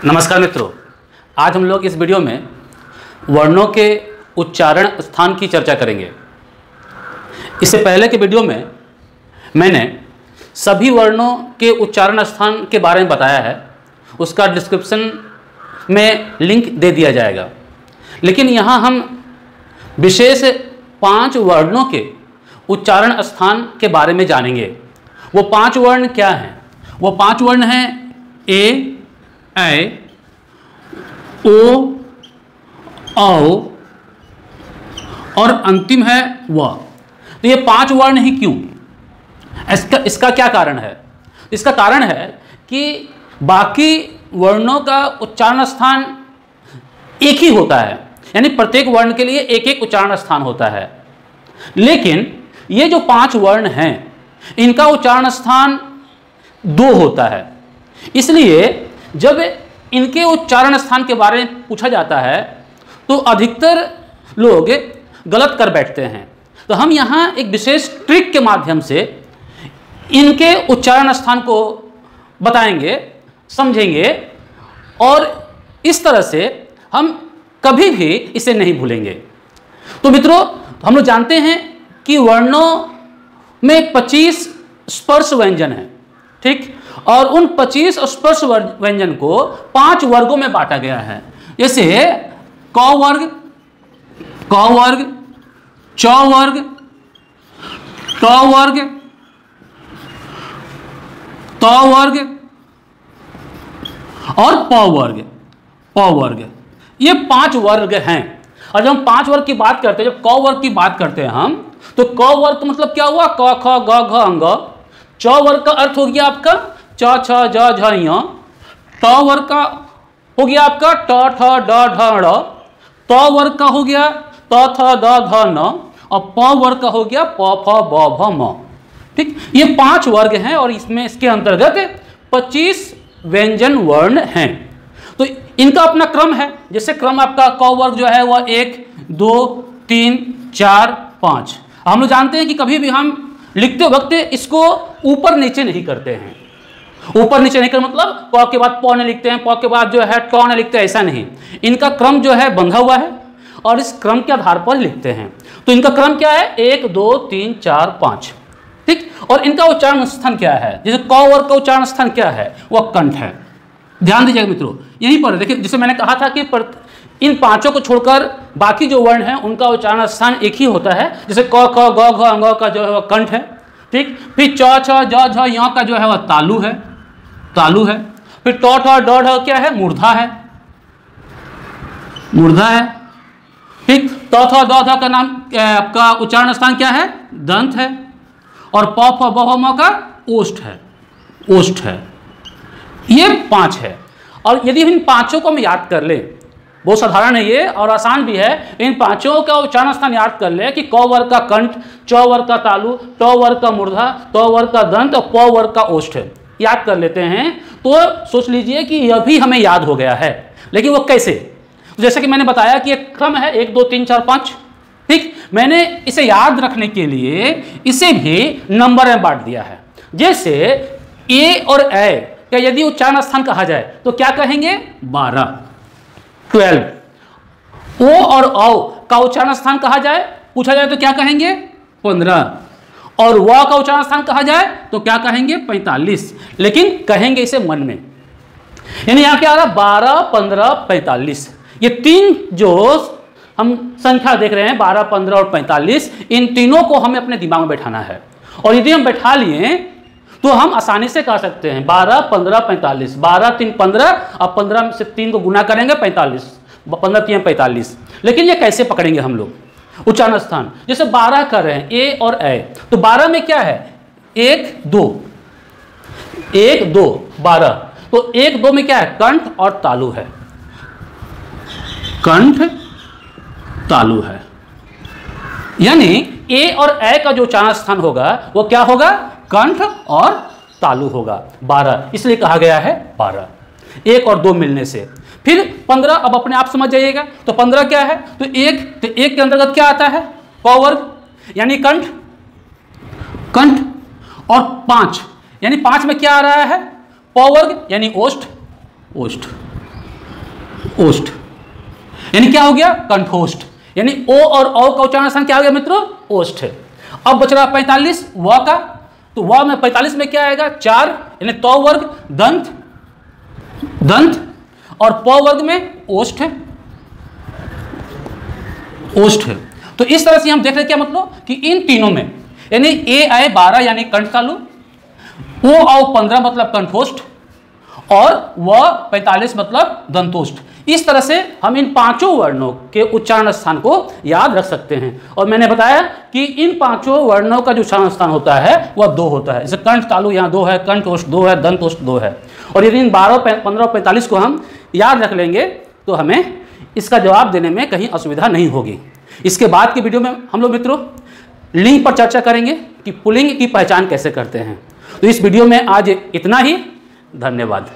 नमस्कार मित्रों, आज हम लोग इस वीडियो में वर्णों के उच्चारण स्थान की चर्चा करेंगे। इससे पहले के वीडियो में मैंने सभी वर्णों के उच्चारण स्थान के बारे में बताया है, उसका डिस्क्रिप्शन में लिंक दे दिया जाएगा। लेकिन यहाँ हम विशेष 5 वर्णों के उच्चारण स्थान के बारे में जानेंगे। वो 5 वर्ण क्या हैं? वो 5 वर्ण हैं ए, ऐ, ओ, औ और अंतिम है व। तो ये 5 वर्ण ही क्यों? इसका क्या कारण है? इसका कारण है कि बाकी वर्णों का उच्चारण स्थान एक ही होता है, यानी प्रत्येक वर्ण के लिए एक एक उच्चारण स्थान होता है। लेकिन ये जो 5 वर्ण हैं, इनका उच्चारण स्थान 2 होता है। इसलिए जब इनके उच्चारण स्थान के बारे में पूछा जाता है तो अधिकतर लोग गलत कर बैठते हैं। तो हम यहाँ एक विशेष ट्रिक के माध्यम से इनके उच्चारण स्थान को बताएंगे, समझेंगे और इस तरह से हम कभी भी इसे नहीं भूलेंगे। तो मित्रों, हम लोग जानते हैं कि वर्णों में 25 स्पर्श व्यंजन हैं, ठीक? और उन 25 स्पर्श व्यंजन को 5 वर्गों में बांटा गया है। जैसे क वर्ग, क वर्ग, च वर्ग, ट वर्ग, त वर्ग और प वर्ग, प वर्ग। ये 5 वर्ग हैं। और जब हम 5 वर्ग की बात करते हैं, जब क वर्ग की बात करते हैं हम, तो क वर्ग का मतलब क्या हुआ? क, ख, ग, घ, अंग। च वर्ग का अर्थ हो गया आपका च, छ, ज, झ, ञ। ट वर्ग का हो गया आपका ट, ठ, ड, ढ, ड़। त वर्ग का हो गया त, थ, द, ध, न। और प वर्ग का हो गया प, फ, ब, भ, म। ठीक, ये 5 वर्ग हैं और इसमें इसके अंतर्गत 25 व्यंजन वर्ण हैं। तो इनका अपना क्रम है। जैसे क्रम आपका क वर्ग जो है वह 1, 2, 3, 4, 5। हम लोग जानते हैं कि कभी भी हम लिखते वक्त इसको ऊपर नीचे नहीं करते हैं। ऊपर नीचे नहीं कर मतलब प के बाद प नहीं लिखते हैं, प के बाद जो है ट नहीं लिखते हैं, ऐसा नहीं। इनका क्रम जो है बंधा हुआ है और इस क्रम के आधार पर लिखते हैं। तो इनका क्रम क्या है? 1, 2, 3, 4, 5। ठीक, और इनका उच्चारण स्थान क्या है? जैसे क वर्ग का उच्चारण स्थान क्या है? वह कंठ है। ध्यान दीजिएगा मित्रों, यहीं पर देखिए, जैसे मैंने कहा था कि इन 5 को छोड़कर बाकी जो वर्ण हैं उनका उच्चारण स्थान एक ही होता है। जैसे क, ख, ग, घ, अंग का जो है वह कंठ है। ठीक, फिर च, छ, ज, झ, ञ का जो है वह तालु है, तालु है। फिर ट, ठ, ड, ढ क्या है? मूर्धा है, मूर्धा है। ठीक, त, थ, द, ध का नाम आपका उच्चारण स्थान क्या है? दंत है। और प, फ, ब, ह, म का ओष्ठ है, ओष्ठ है। ये 5 है। और यदि इन 5 को हम याद कर ले, बहुत साधारण है ये और आसान भी है। इन 5 का उच्चारण स्थान याद कर ले कि क वर्ग का कंठ, च वर्ग का तालु, ट वर्ग का मूर्धा, त वर्ग का दंत और प वर्ग का ओष्ठ याद कर लेते हैं तो सोच लीजिए कि यह भी हमें याद हो गया है। लेकिन वो कैसे? जैसे कि मैंने बताया कि एक क्रम है 1, 2, 3, 4, 5। ठीक, मैंने इसे याद रखने के लिए इसे भी नंबर में बांट दिया है। जैसे ए और ऐ का यदि उच्चारण स्थान कहा जाए तो क्या कहेंगे? 12, 12। ओ और औ का उच्चारण स्थान कहा जाए, पूछा जाए तो क्या कहेंगे? 15। और व का उच्चारण स्थान कहा जाए तो क्या कहेंगे? 45। लेकिन कहेंगे इसे मन में, यानी यहां क्या आ रहा? 12, 15, 45। ये 3 जो हम संख्या देख रहे हैं 12, 15 और 45, इन तीनों को हमें अपने दिमाग में बैठाना है। और यदि हम बैठा लिए तो हम आसानी से कह सकते हैं 12, 15, 45। 12, 3, 15 और 15 से 3 को गुना करेंगे 45, 15, 3, 45। लेकिन ये कैसे पकड़ेंगे हम लोग उच्चारण स्थान? जैसे 12 कर रहे हैं ए और ऐ, तो 12 में क्या है? 1, 2, 1, 2, 12। तो 1, 2 में क्या है? कंठ और तालु है, कंठ तालु है। यानी ए और ऐ का जो उच्चारण स्थान होगा वो क्या होगा? कंठ और तालु होगा। 12 इसलिए कहा गया है 12, 1 और 2 मिलने से। फिर 15 अब अपने आप समझ जाइएगा। तो 15 क्या है? तो 1 के अंतर्गत क्या आता है? क वर्ग यानी कंठ, कंठ। और 5 यानी 5 में क्या आ रहा है? प वर्ग यानी ओष्ठ, ओष्ठ। ओष्ठ, यानी क्या हो गया, कंठोष्ठ, यानी ओ और औ का उच्चारण स्थान क्या हो गया मित्रों, ओष्ठ। अब बच रहा 45 व का, तो व में 45 में क्या आएगा, 4, यानी तौ वर्ग दंत, दंत, और प वर्ग में ओष्ठ, ओष्ठ। तो इस तरह से हम देख रहे क्या मतलब कि इन तीनों में, यानी ए आए 12 यानी कंठ तालु, ओ आओ 15 मतलब कंठोष्ठ, और व 45 मतलब दंतोष्ठ। इस तरह से हम इन पांचों वर्णों के उच्चारण स्थान को याद रख सकते हैं। और मैंने बताया कि इन पांचों वर्णों का जो उच्चारण स्थान होता है वह 2 होता है। जैसे कंठ तालु यहाँ 2 है, कंठोष्ठ 2 है, दंतोष्ठ 2 है। और यदि इन 12, 15 और 45 को हम याद रख लेंगे तो हमें इसका जवाब देने में कहीं असुविधा नहीं होगी। इसके बाद की वीडियो में हम लोग मित्रों लिंग पर चर्चा करेंगे कि पुल्लिंग की पहचान कैसे करते हैं। तो इस वीडियो में आज इतना ही, धन्यवाद।